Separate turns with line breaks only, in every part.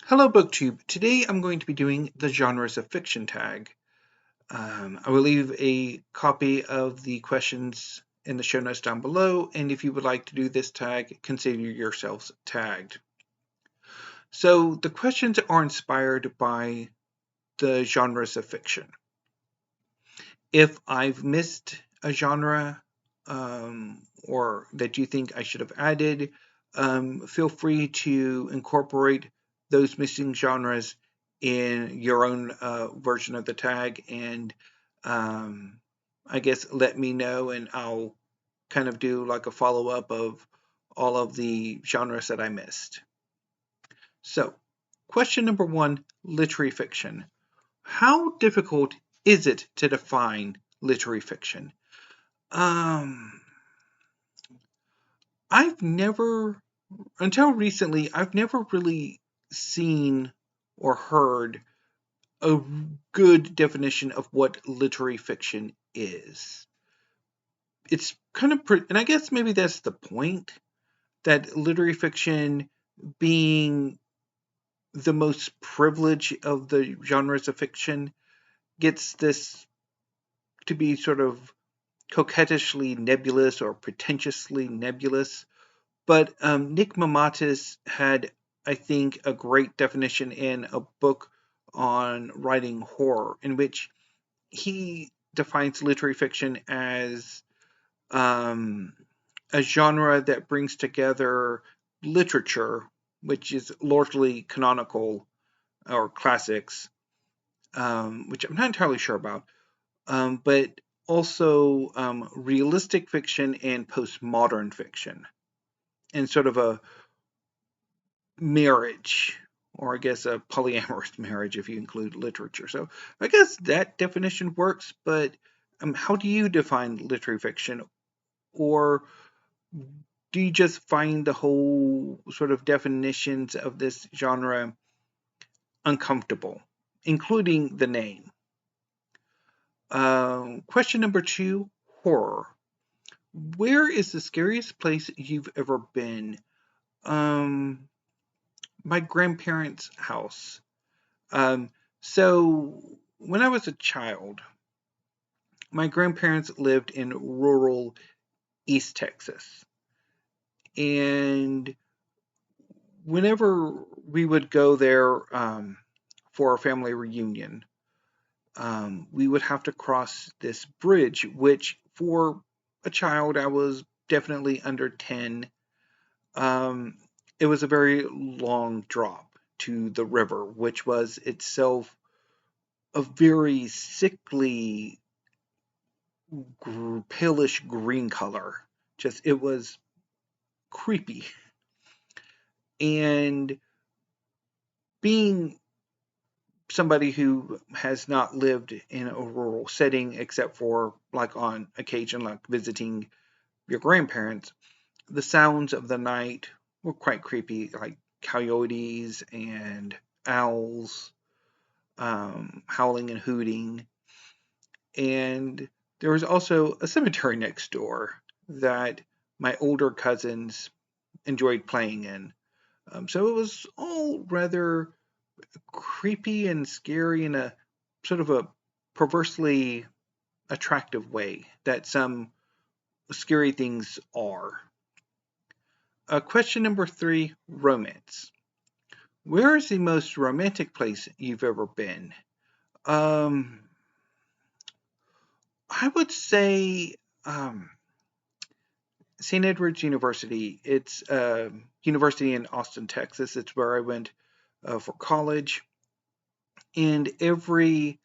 Hello BookTube. Today I'm going to be doing the genres of fiction tag. I will leave a copy of the questions in the show notes down below, and if you would like to do this tag, consider yourselves tagged. So the questions are inspired by the genres of fiction. If I've missed a genre or that you think I should have added, feel free to incorporate those missing genres in your own version of the tag, and I guess let me know, and I'll kind of do like a follow-up of all of the genres that I missed. So, question number one, literary fiction. How difficult is it to define literary fiction? Um, I've never, until recently, I've never really seen or heard a good definition of what literary fiction is. It's kind of, and I guess maybe that's the point, that literary fiction being the most privileged of the genres of fiction gets this to be sort of coquettishly nebulous or pretentiously nebulous. But Nick Mamatis had, I think, a great definition in a book on writing horror, in which he defines literary fiction as um, a genre that brings together literature, which is largely canonical or classics, which I'm not entirely sure about, but also realistic fiction and postmodern fiction, and sort of a marriage, or I guess a polyamorous marriage if you include literature. So I guess that definition works, but how do you define literary fiction? Or do you just find the whole sort of definitions of this genre uncomfortable, including the name? Question number two, horror. Where is the scariest place you've ever been? Um, my grandparents' house. Um, so when I was a child, my grandparents lived in rural East Texas. And whenever we would go there for a family reunion, we would have to cross this bridge, which for a child, I was definitely under 10. Um, it was a very long drop to the river, which was itself a very sickly, palish green color. Just, it was creepy. And being somebody who has not lived in a rural setting except for like on occasion, like visiting your grandparents, the sounds of the night were quite creepy, like coyotes and owls howling and hooting. And there was also a cemetery next door that my older cousins enjoyed playing in. So it was all rather creepy and scary in a sort of a perversely attractive way that some scary things are. Question number three, romance. Where is the most romantic place you've ever been? Um, I would say St. Edward's University. It's a university in Austin, Texas. It's where I went for college. And every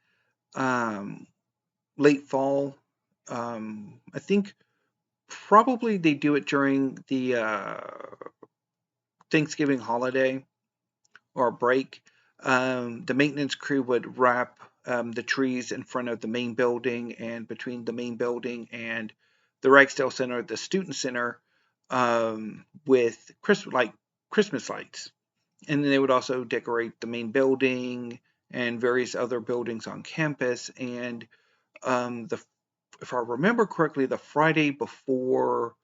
um, late fall, I think probably they do it during the Thanksgiving holiday or break. The maintenance crew would wrap the trees in front of the main building, and between the main building and the Ragsdale Center, the student center, with Christmas lights. And then they would also decorate the main building and various other buildings on campus. And if I remember correctly, the Friday before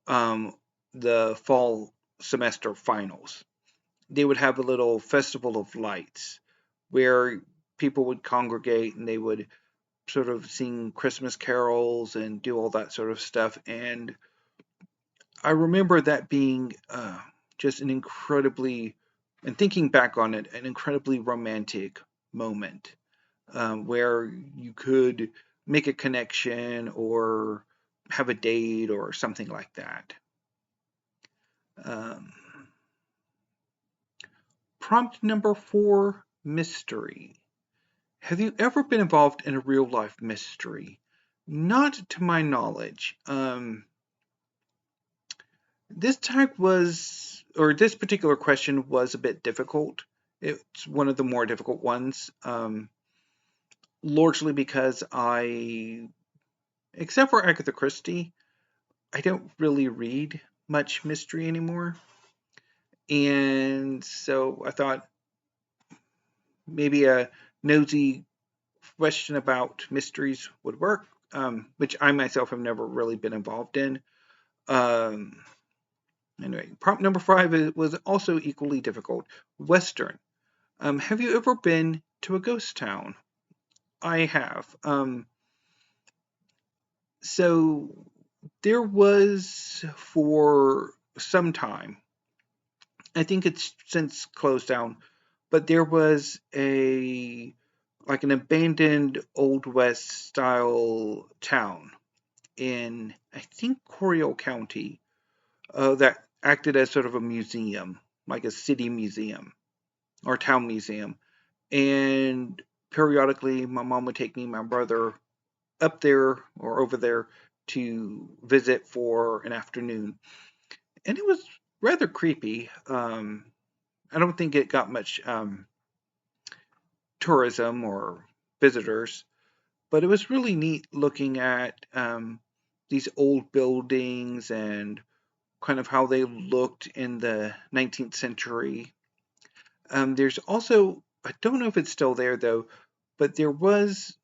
um, the fall semester finals, they would have a little festival of lights where people would congregate and they would sort of sing Christmas carols and do all that sort of stuff. And I remember that being just an incredibly, and thinking back on it, an incredibly romantic moment where you could make a connection or have a date or something like that. Um, Prompt number 4, mystery. Have you ever been involved in a real life mystery? Not to my knowledge. This tag was, or this particular question was a bit difficult. It's one of the more difficult ones, largely because except for Agatha Christie, I don't really read much mystery anymore. And so I thought maybe a nosy question about mysteries would work, which I myself have never really been involved in. Um, anyway, prompt number 5 was also equally difficult. Western. Have you ever been to a ghost town? I have. So there was for some time, I think it's since closed down, but there was an abandoned Old West style town in, I think, Coryell County, that acted as sort of a museum, like a city museum or town museum. And periodically, my mom would take me and my brother up there or over there to visit for an afternoon. And it was rather creepy. I don't think it got much tourism or visitors, but it was really neat looking at these old buildings and kind of how they looked in the 19th century. There's also, I don't know if it's still there though, but there was,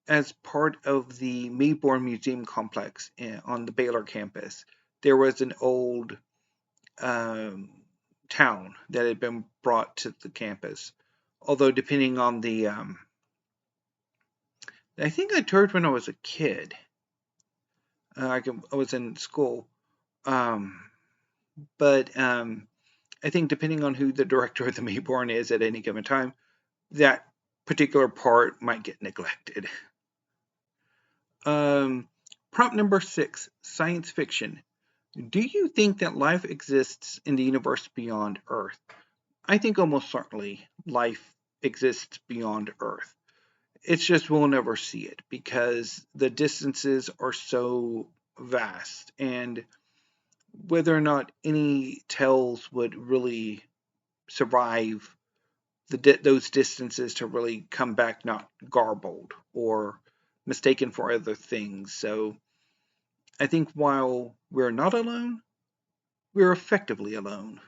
as part of the Mayborn Museum complex on the Baylor campus, there was an old um, town that had been brought to the campus. Although, depending on I think I toured when I was a kid. I was in school, um, but I think depending on who the director of the Mayborn is at any given time, that particular part might get neglected. Um, Prompt number 6, science fiction. Do you think that life exists in the universe beyond Earth? I think almost certainly life exists beyond Earth. It's just we'll never see it because the distances are so vast, and whether or not any tells would really survive those distances to really come back not garbled or mistaken for other things. So I think while we're not alone, we're effectively alone.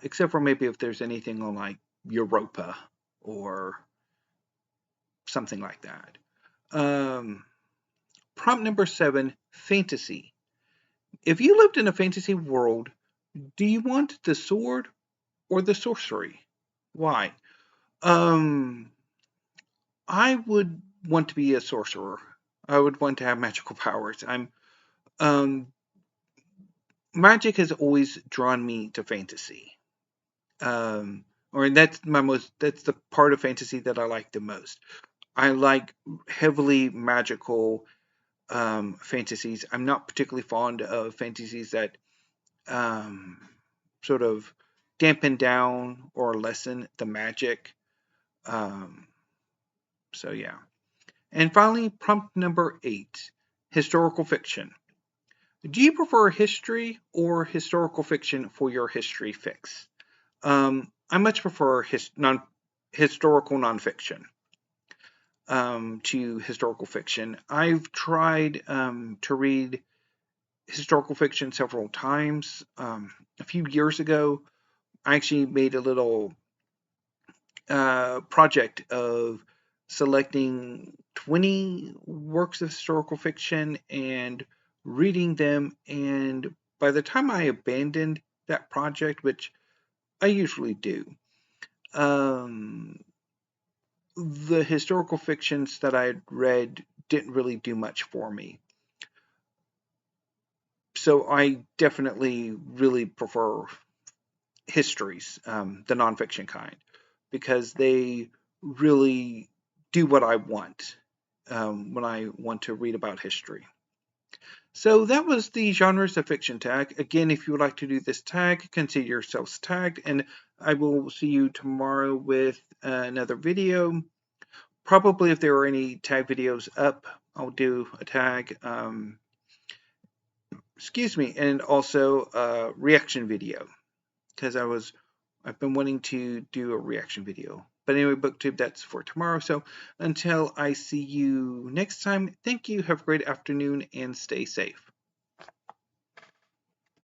Except for maybe if there's anything on like Europa or something like that. Um, Prompt number 7, fantasy. If you lived in a fantasy world, do you want the sword or the sorcery? Why? Um, I would want to be a sorcerer. I would want to have magical powers. Um, Magic has always drawn me to fantasy. Or that's the part of fantasy that I like the most. I like heavily magical fantasies. I'm not particularly fond of fantasies that um, sort of dampen down or lessen the magic. Um, so yeah. And finally, prompt number 8, historical fiction. Do you prefer history or historical fiction for your history fix? I much prefer historical nonfiction to historical fiction. I've tried to read historical fiction several times. A few years ago, I actually made a little project of selecting 20 works of historical fiction and reading them. And by the time I abandoned that project, which I usually do. The historical fictions that I had read didn't really do much for me. So I definitely really prefer histories, the nonfiction kind, because they really do what I want when I want to read about history. So that was the genres of fiction tag. Again, if you would like to do this tag, consider yourselves tagged, and I will see you tomorrow with another video. Probably if there are any tag videos up, I'll do a tag. Excuse me, and also a reaction video, because I've been wanting to do a reaction video. But anyway, BookTube, that's for tomorrow. So until I see you next time, thank you, have a great afternoon, and stay safe.